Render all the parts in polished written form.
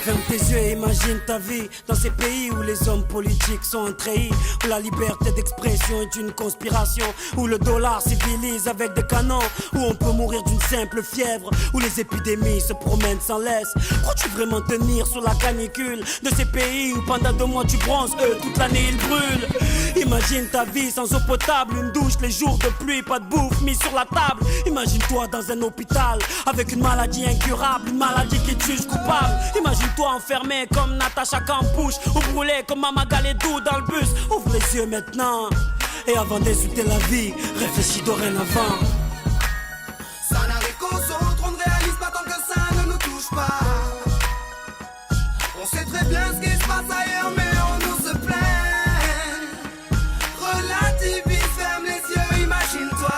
Ferme tes yeux et imagine ta vie dans ces pays où les hommes politiques sont un treillis, où la liberté d'expression est une conspiration, où le dollar civilise avec des canons, où on peut mourir d'une simple fièvre, où les épidémies se promènent sans laisse. Crois-tu vraiment tenir sous la canicule de ces pays où pendant 2 mois tu bronzes, eux toute l'année ils brûlent? Imagine ta vie sans eau potable, une douche les jours de pluie, pas de bouffe mise sur la table. Imagine-toi dans un hôpital avec une maladie incurable, une maladie qui te juge coupable. Imagine-toi enfermé comme Natacha Campouche, ou brûlé comme Mama Galedou dans le bus. Ouvre les yeux maintenant, et avant d'insulter la vie, réfléchis dorénavant. Ça n'arrive qu'aux autres, on ne réalise pas tant que ça ne nous touche pas. On sait très bien ce qui se passe ailleurs, mais on nous se plaint. Relativise, ferme les yeux, imagine-toi.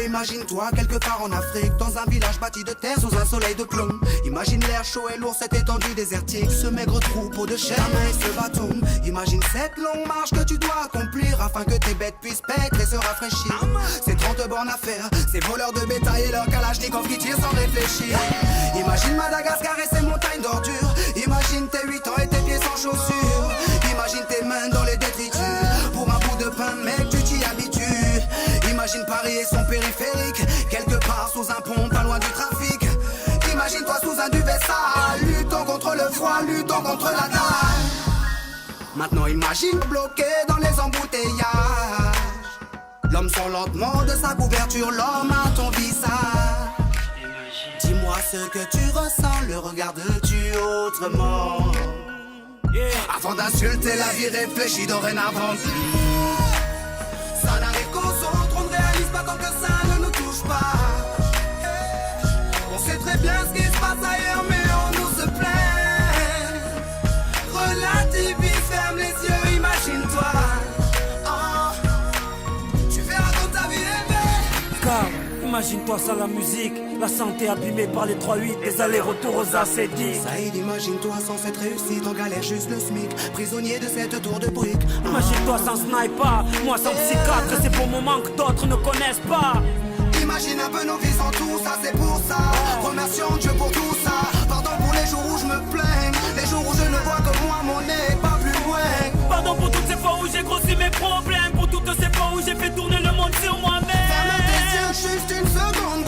Imagine-toi quelque part en Afrique, dans un village bâti de terre sous un soleil de plomb. Imagine l'air chaud et lourd, cette étendue désertique, ce maigre troupeau de chair et ce bâton. Imagine cette longue marche que tu dois accomplir afin que tes bêtes puissent paître et se rafraîchir. Ces 30 bornes à faire, ces voleurs de bétail et leurs kalachnikovs qui tirent sans réfléchir. Imagine Madagascar et ses montagnes d'ordures. Imagine tes 8 ans et tes pieds sans chaussures. Imagine tes mains dans les détritus. Pour un bout de pain, mec, tu t'y habitues. Imagine Paris et son périphérique, quelque part sous un pont, pas loin du trafic. Imagine-toi sous un duvet sale, luttons contre le froid, luttons contre la dalle. Maintenant imagine bloqué dans les embouteillages. L'homme sort lentement de sa couverture, l'homme à ton visage. Dis-moi ce que tu ressens, le regardes-tu autrement? Avant d'insulter la vie, réfléchis dorénavant. Ça n'arrive qu'aux autres, on ne réalise pas tant que ça ne nous touche pas. On sait très bien ce qui se passe ailleurs, mais on nous se plaint. Relativise, ferme les yeux, imagine-toi. Tu verras comme ta vie est belle. Car imagine-toi sans la musique, la santé abîmée par les 3-8, des allers-retours aux acédiques. Saïd, imagine-toi sans cette réussite, en galère juste le SMIC, prisonnier de cette tour de briques. Imagine-toi sans sniper, moi sans psychiatre, ces beaux moments que d'autres ne connaissent pas. Imagine un peu nos vies sans tout ça, c'est pour ça. Remercions Dieu pour tout ça. Pardon pour les jours où je me plains, les jours où je ne vois que moi, mon nez, pas plus loin. Pardon pour toutes ces fois où j'ai grossi mes problèmes, pour toutes ces fois où j'ai fait tourner le monde sur moi-même. Ferme tes yeux juste une seconde.